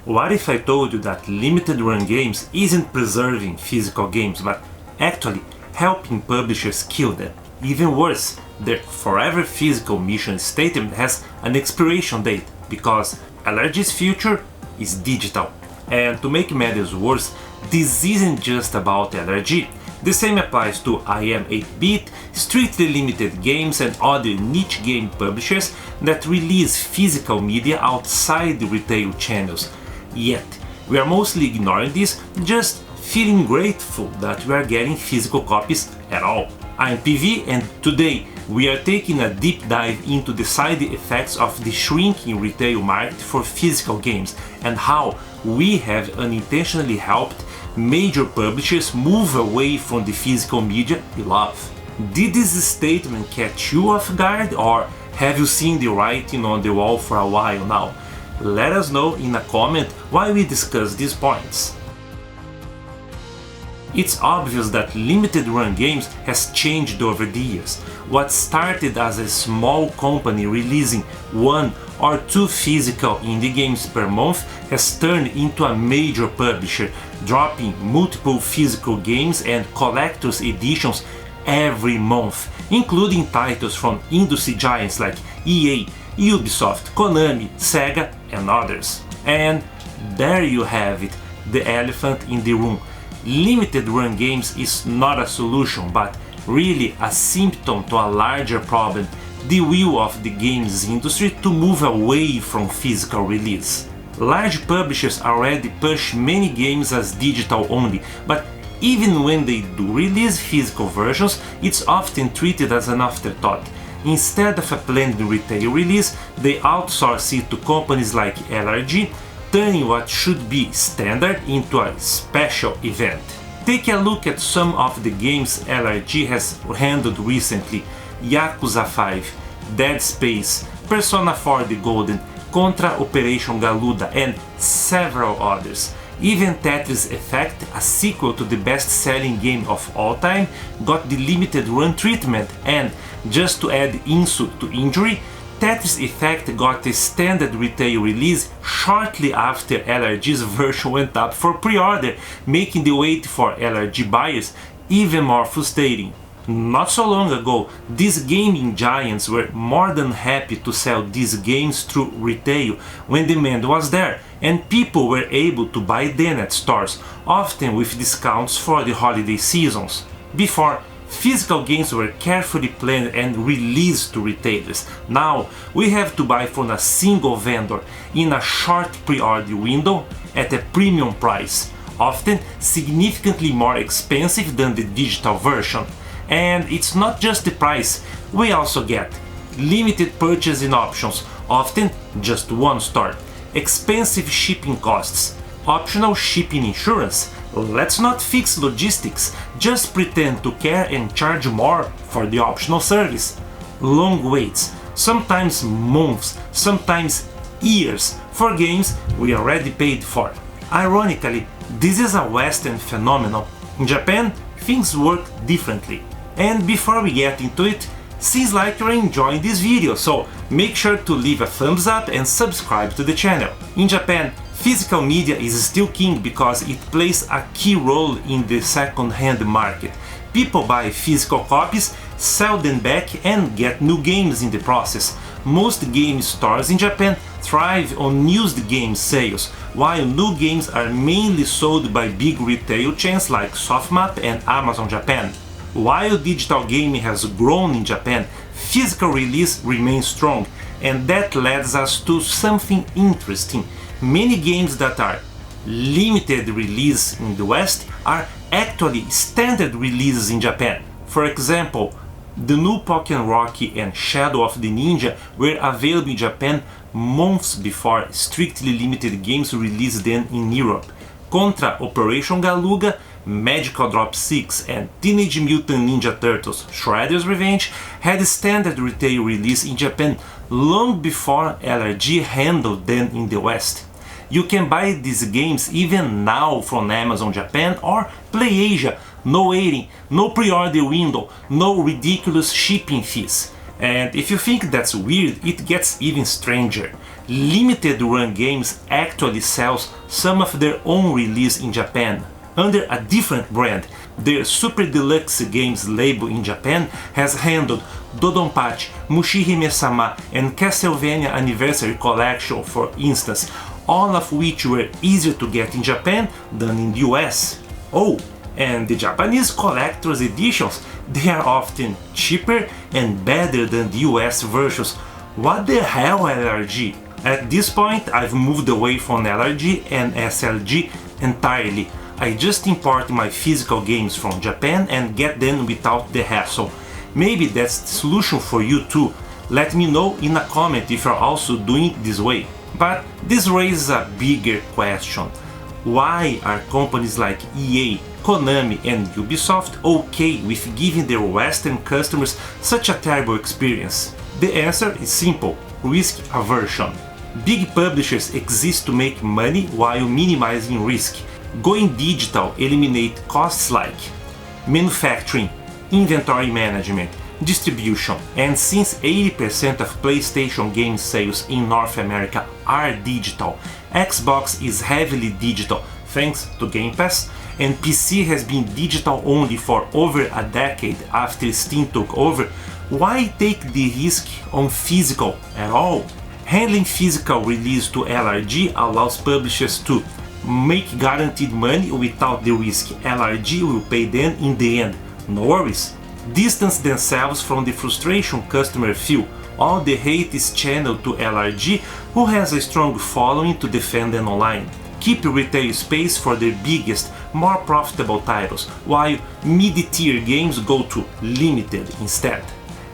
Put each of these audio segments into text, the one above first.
What if I told you that limited run games isn't preserving physical games, but actually helping publishers kill them? Even worse, their forever physical mission statement has an expiration date, because LRG's future is digital. And to make matters worse, this isn't just about LRG. The same applies to IM 8-bit, strictly limited games and other niche game publishers that release physical media outside the retail channels. Yet, we are mostly ignoring this, just feeling grateful that we are getting physical copies at all. I'm PV, and today we are taking a deep dive into the side effects of the shrinking retail market for physical games and how we have unintentionally helped major publishers move away from the physical media we love. Did this statement catch you off guard, or have you seen the writing on the wall for a while now? Let us know in a comment while we discuss these points. It's obvious that limited run games has changed over the years. What started as a small company releasing 1 or 2 physical indie games per month has turned into a major publisher, dropping multiple physical games and collector's editions every month, including titles from industry giants like EA, Ubisoft, Konami, Sega, and others. And there you have it, the elephant in the room. Limited run games is not a solution, but really a symptom to a larger problem, the will of the games industry to move away from physical release. Large publishers already push many games as digital only, but even when they do release physical versions, it's often treated as an afterthought. Instead of a planned retail release, they outsource it to companies like LRG, turning what should be standard into a special event. Take a look at some of the games LRG has handled recently: Yakuza 5, Dead Space, Persona 4 The Golden, Contra Operation Galuda, and several others. Even Tetris Effect, a sequel to the best-selling game of all time, got the limited run treatment, and just to add insult to injury, Tetris Effect got a standard retail release shortly after LRG's version went up for pre-order, making the wait for LRG buyers even more frustrating. Not so long ago, these gaming giants were more than happy to sell these games through retail when demand was there, and people were able to buy them at stores, often with discounts for the holiday seasons. Before, physical games were carefully planned and released to retailers. Now, we have to buy from a single vendor in a short pre-order window at a premium price, often significantly more expensive than the digital version. And it's not just the price, we also get limited purchasing options, often just one store, expensive shipping costs, optional shipping insurance. Let's not fix logistics, just pretend to care and charge more for the optional service. Long waits, sometimes months, sometimes years, for games we already paid for. Ironically, this is a Western phenomenon. In Japan, things work differently. And before we get into it, seems like you're enjoying this video, so make sure to leave a thumbs up and subscribe to the channel. In Japan, physical media is still king because it plays a key role in the second-hand market. People buy physical copies, sell them back, and get new games in the process. Most game stores in Japan thrive on used game sales, while new games are mainly sold by big retail chains like shmup and Amazon Japan. While digital gaming has grown in Japan, physical release remains strong, and that leads us to something interesting. Many games that are limited release in the West are actually standard releases in Japan. For example, the new Pokémon Rocky and Shadow of the Ninja were available in Japan months before strictly limited games released them in Europe. Contra Operation Galuga, Magical Drop 6 and Teenage Mutant Ninja Turtles Shredder's Revenge had a standard retail release in Japan long before LRG handled them in the West. You can buy these games even now from Amazon Japan or PlayAsia, no waiting, no pre-order window, no ridiculous shipping fees. And if you think that's weird, it gets even stranger. Limited Run Games actually sells some of their own release in Japan. Under a different brand, their Super Deluxe Games label in Japan has handled Dodonpachi, Mushihime-sama and Castlevania Anniversary Collection, for instance, all of which were easier to get in Japan than in the US. Oh, and the Japanese collector's editions, they are often cheaper and better than the US versions. What the hell, LRG? At this point, I've moved away from LRG and SLG entirely. I just import my physical games from Japan and get them without the hassle. Maybe that's the solution for you too. Let me know in a comment if you're also doing it this way. But this raises a bigger question. Why are companies like EA, Konami and Ubisoft okay with giving their Western customers such a terrible experience? The answer is simple: risk aversion. Big publishers exist to make money while minimizing risk. Going digital eliminates costs like manufacturing, inventory management, distribution, and since 80% of PlayStation game sales in North America are digital, Xbox is heavily digital thanks to Game Pass, and PC has been digital only for over a decade after Steam took over, why take the risk on physical at all? Handling physical release to LRG allows publishers to make guaranteed money without the risk LRG will pay them in the end, no worries. Distance themselves from the frustration customers feel. All the hate is channeled to LRG, who has a strong following to defend them online. Keep retail space for their biggest, more profitable titles, while mid-tier games go to limited instead.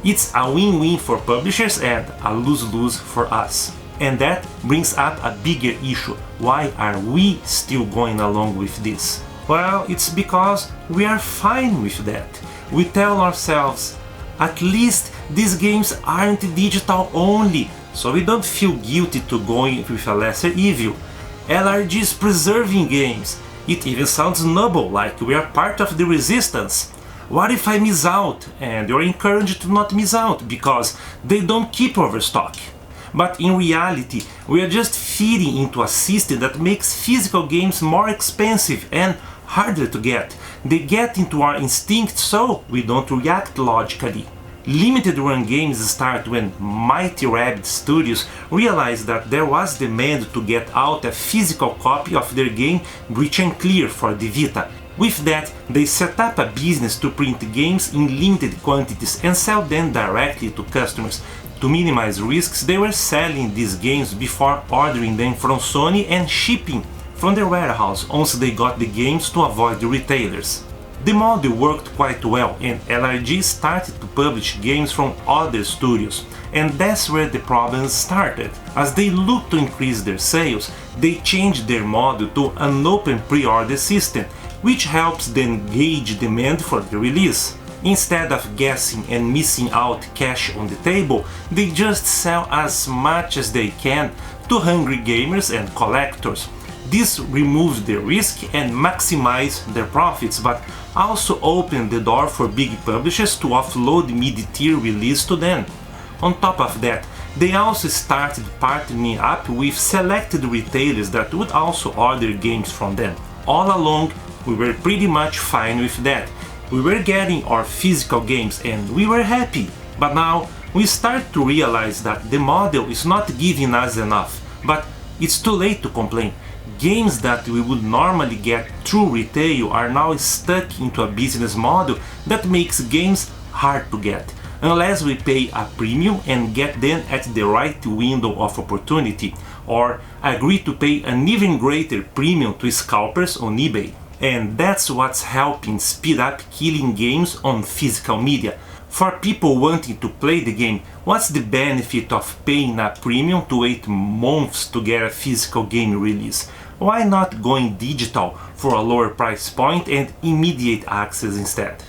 It's a win-win for publishers and a lose-lose for us. And that brings up a bigger issue. Why are we still going along with this? Well, it's because we are fine with that. We tell ourselves, at least these games aren't digital only, so we don't feel guilty to going with a lesser evil. LRG is preserving games. It even sounds noble, like we are part of the resistance. What if I miss out? And you're encouraged to not miss out because they don't keep overstock. But in reality, we are just feeding into a system that makes physical games more expensive and harder to get. They get into our instinct, so we don't react logically. Limited run games start when Mighty Rabbit Studios realized that there was demand to get out a physical copy of their game Breach and Clear for the Vita. With that, they set up a business to print games in limited quantities and sell them directly to customers. To minimize risks, they were selling these games before ordering them from Sony and shipping from their warehouse once they got the games to avoid the retailers. The model worked quite well, and LRG started to publish games from other studios, and that's where the problems started. As they looked to increase their sales, they changed their model to an open pre-order system, which helps them gauge demand for the release. Instead of guessing and missing out cash on the table, they just sell as much as they can to hungry gamers and collectors. This removes the risk and maximizes their profits, but also opens the door for big publishers to offload mid-tier release to them. On top of that, they also started partnering up with selected retailers that would also order games from them. All along, we were pretty much fine with that. We were getting our physical games and we were happy. But now, we start to realize that the model is not giving us enough. But it's too late to complain. Games that we would normally get through retail are now stuck into a business model that makes games hard to get, unless we pay a premium and get them at the right window of opportunity, or agree to pay an even greater premium to scalpers on eBay. And that's what's helping speed up killing games on physical media. For people wanting to play the game, what's the benefit of paying a premium to wait months to get a physical game release? Why not going digital for a lower price point and immediate access instead?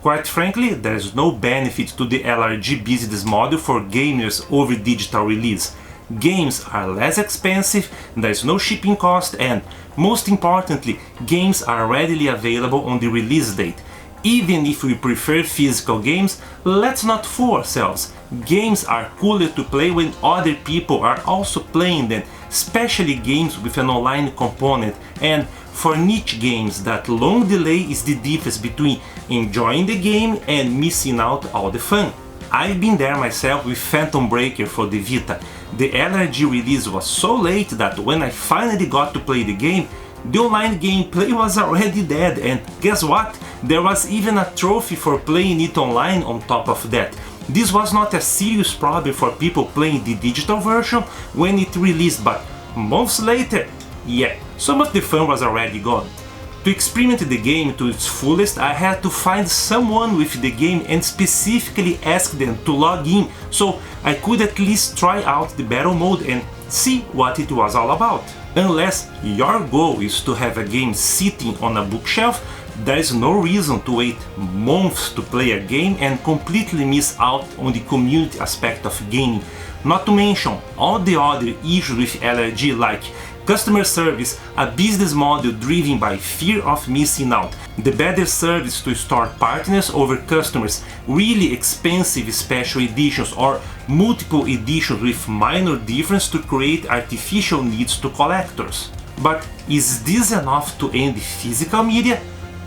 Quite frankly, there's no benefit to the LRG business model for gamers over digital release. Games are less expensive, there's no shipping cost, and most importantly, games are readily available on the release date. Even if we prefer physical games, let's not fool ourselves. Games are cooler to play when other people are also playing them, especially games with an online component. And for niche games, that long delay is the difference between enjoying the game and missing out all the fun. I've been there myself with Phantom Breaker for the Vita. The LRG release was so late that when I finally got to play the game, the online gameplay was already dead, and guess what? There was even a trophy for playing it online on top of that. This was not a serious problem for people playing the digital version when it released, but months later, yeah, some of the fun was already gone. To experiment the game to its fullest, I had to find someone with the game and specifically ask them to log in so I could at least try out the battle mode and see what it was all about. Unless your goal is to have a game sitting on a bookshelf, there is no reason to wait months to play a game and completely miss out on the community aspect of gaming. Not to mention all the other issues with LRG like customer service, a business model driven by fear of missing out, the better service to store partners over customers, really expensive special editions or multiple editions with minor difference to create artificial needs to collectors. But is this enough to end physical media?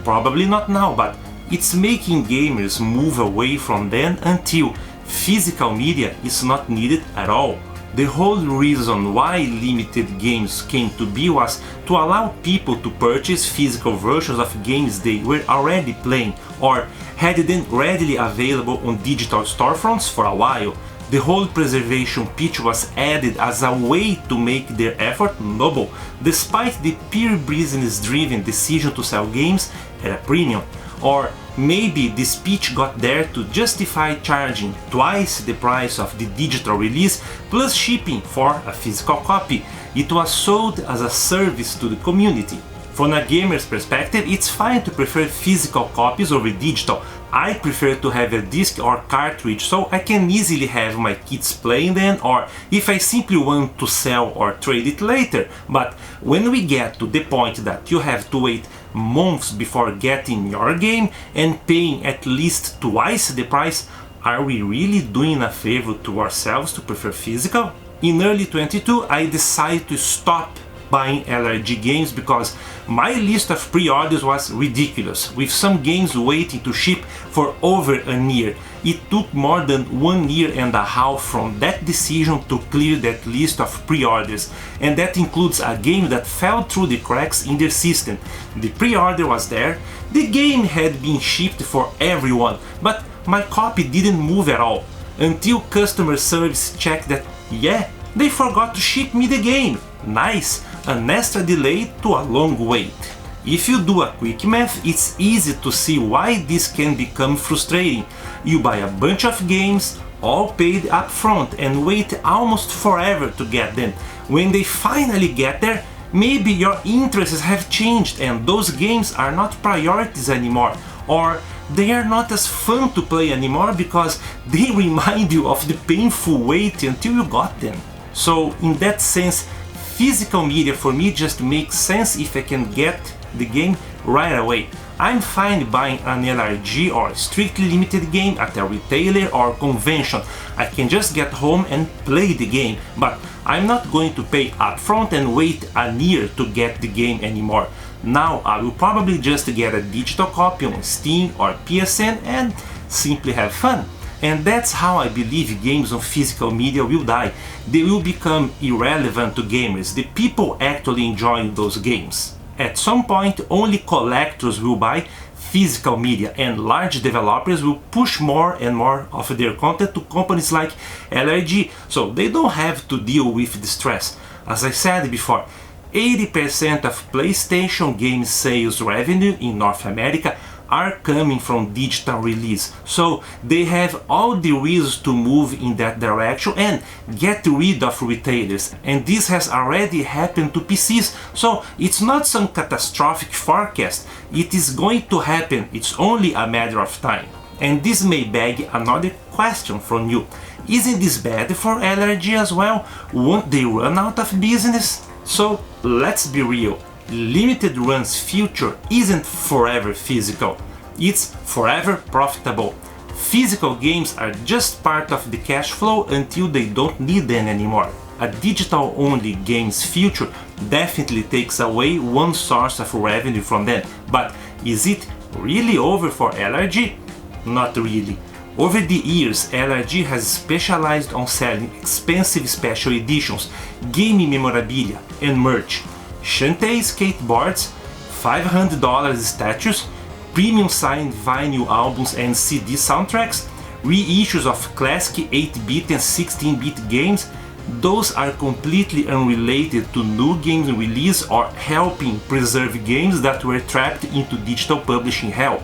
Probably not now, but it's making gamers move away from them until physical media is not needed at all. The whole reason why limited games came to be was to allow people to purchase physical versions of games they were already playing or had them readily available on digital storefronts for a while. The whole preservation pitch was added as a way to make their effort noble, despite the pure business-driven decision to sell games at a premium. Or maybe this pitch got there to justify charging twice the price of the digital release plus shipping for a physical copy. It was sold as a service to the community. From a gamer's perspective, it's fine to prefer physical copies over digital. I prefer to have a disc or cartridge so I can easily have my kids playing them, or if I simply want to sell or trade it later. But when we get to the point that you have to wait months before getting your game and paying at least twice the price, are we really doing a favor to ourselves to prefer physical? In early 2022, I decided to stop buying LRG games because my list of pre-orders was ridiculous, with some games waiting to ship for over a year. It took more than 1 year and a half from that decision to clear that list of pre-orders, and that includes a game that fell through the cracks in their system. The pre-order was there, the game had been shipped for everyone, but my copy didn't move at all, until customer service checked that, yeah, they forgot to ship me the game. Nice, an extra delay to a long wait. If you do a quick math, it's easy to see why this can become frustrating. You buy a bunch of games, all paid up front, and wait almost forever to get them. When they finally get there, maybe your interests have changed and those games are not priorities anymore, or they are not as fun to play anymore because they remind you of the painful wait until you got them. So in that sense, physical media for me just makes sense if I can get the game right away. I'm fine buying an LRG or strictly limited game at a retailer or convention. I can just get home and play the game, but I'm not going to pay upfront and wait a year to get the game anymore. Now I will probably just get a digital copy on Steam or PSN and simply have fun. And that's how I believe games on physical media will die. They will become irrelevant to gamers, the people actually enjoying those games. At some point, only collectors will buy physical media, and large developers will push more and more of their content to companies like LRG, so they don't have to deal with the stress. As I said before, 80% of PlayStation game sales revenue in North America are coming from digital release, so they have all the reasons to move in that direction and get rid of retailers, and this has already happened to PCs, so it's not some catastrophic forecast. It is going to happen, it's only a matter of time. And this may beg another question from you: isn't this bad for LRG as well? Won't they run out of business? So let's be real, limited run's future isn't forever physical. It's forever profitable. Physical games are just part of the cash flow until they don't need them anymore. A digital-only games future definitely takes away one source of revenue from them, but is it really over for LRG? Not really. Over the years, LRG has specialized on selling expensive special editions, gaming memorabilia, and merch. Shantae skateboards, $500 statues, premium signed vinyl albums and CD soundtracks, reissues of classic 8-bit and 16-bit games. Those are completely unrelated to new games release or helping preserve games that were trapped into digital publishing hell.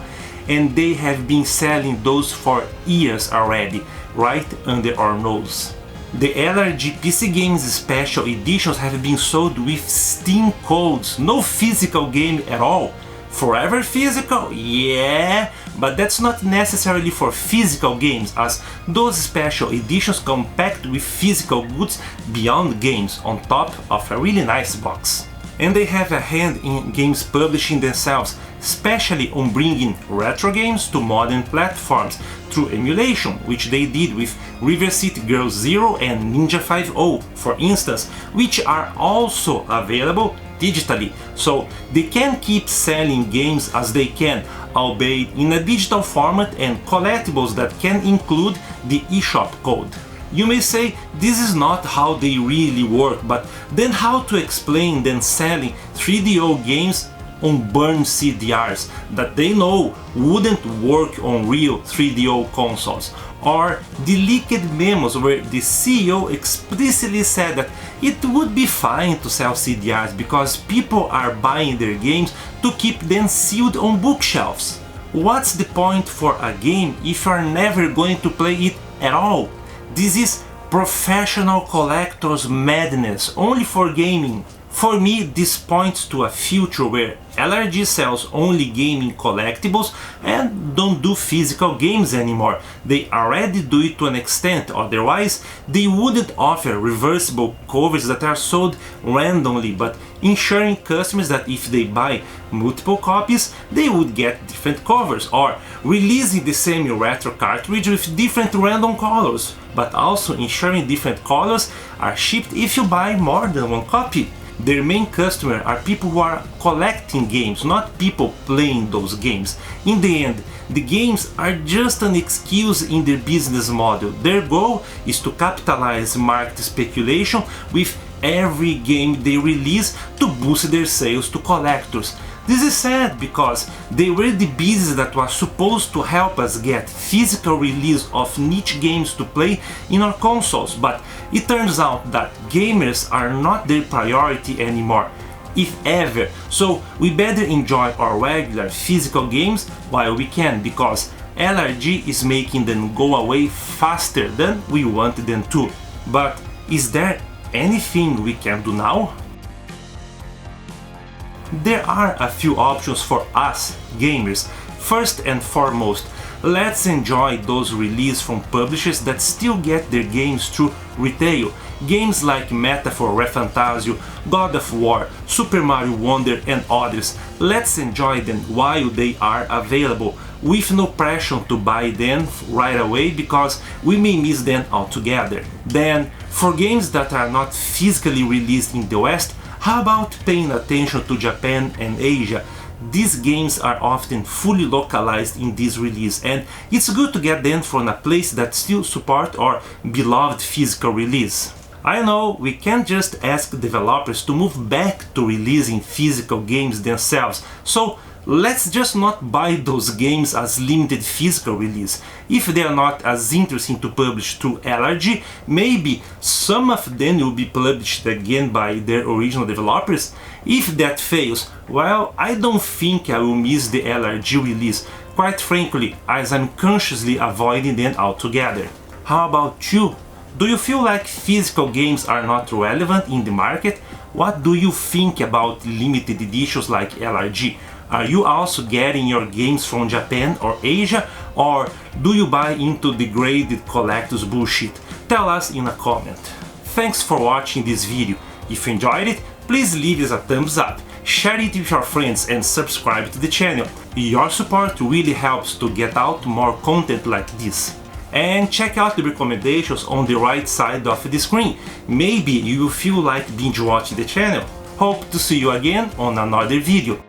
And they have been selling those for years already, right under our nose. The LRG PC Games Special Editions have been sold with Steam codes, no physical game at all. Forever physical? Yeah, but that's not necessarily for physical games, as those special editions come packed with physical goods beyond games on top of a really nice box. And they have a hand in games publishing themselves, especially on bringing retro games to modern platforms through emulation, which they did with River City Girls Zero and Ninja 5.0, for instance, which are also available digitally, so they can keep selling games as they can, albeit in a digital format and collectibles that can include the eShop code. You may say this is not how they really work, but then how to explain them selling 3DO games on burned CDRs that they know wouldn't work on real 3DO consoles, or the leaked memos where the CEO explicitly said that it would be fine to sell CDRs because people are buying their games to keep them sealed on bookshelves. What's the point for a game if you're never going to play it at all? This is professional collectors' madness, only for gaming. For me, this points to a future where LRG sells only gaming collectibles and don't do physical games anymore. They already do it to an extent, otherwise they wouldn't offer reversible covers that are sold randomly, but ensuring customers that if they buy multiple copies, they would get different covers, or releasing the same retro cartridge with different random colors, but also ensuring different colors are shipped if you buy more than one copy. Their main customer are people who are collecting games, not people playing those games. In the end, the games are just an excuse in their business model. Their goal is to capitalize market speculation with every game they release to boost their sales to collectors. This is sad because they were the business that was supposed to help us get physical release of niche games to play in our consoles, but it turns out that gamers are not their priority anymore, if ever, so we better enjoy our regular physical games while we can, because LRG is making them go away faster than we want them to. But is there anything we can do now? There are a few options for us gamers. First and foremost, let's enjoy those releases from publishers that still get their games through retail. Games like Metaphor ReFantazio, God of War, Super Mario Wonder and others. Let's enjoy them while they are available, with no pressure to buy them right away because we may miss them altogether. Then, for games that are not physically released in the West, how about paying attention to Japan and Asia? These games are often fully localized in this release, and it's good to get them from a place that still supports our beloved physical release. I know we can't just ask developers to move back to releasing physical games themselves, so let's just not buy those games as limited physical release. If they are not as interesting to publish through LRG, maybe some of them will be published again by their original developers. If that fails, well, I don't think I will miss the LRG release, quite frankly, as I'm consciously avoiding them altogether. How about you? Do you feel like physical games are not relevant in the market? What do you think about limited editions like LRG? Are you also getting your games from Japan or Asia, or do you buy into degraded collectors bullshit? Tell us in a comment. Thanks for watching this video. If you enjoyed it, Please leave us a thumbs up, share it with your friends and subscribe to the channel. Your support really helps to get out more content like this. And check out the recommendations on the right side of the screen. Maybe you will feel like binge watching the channel. Hope to see you again on another video.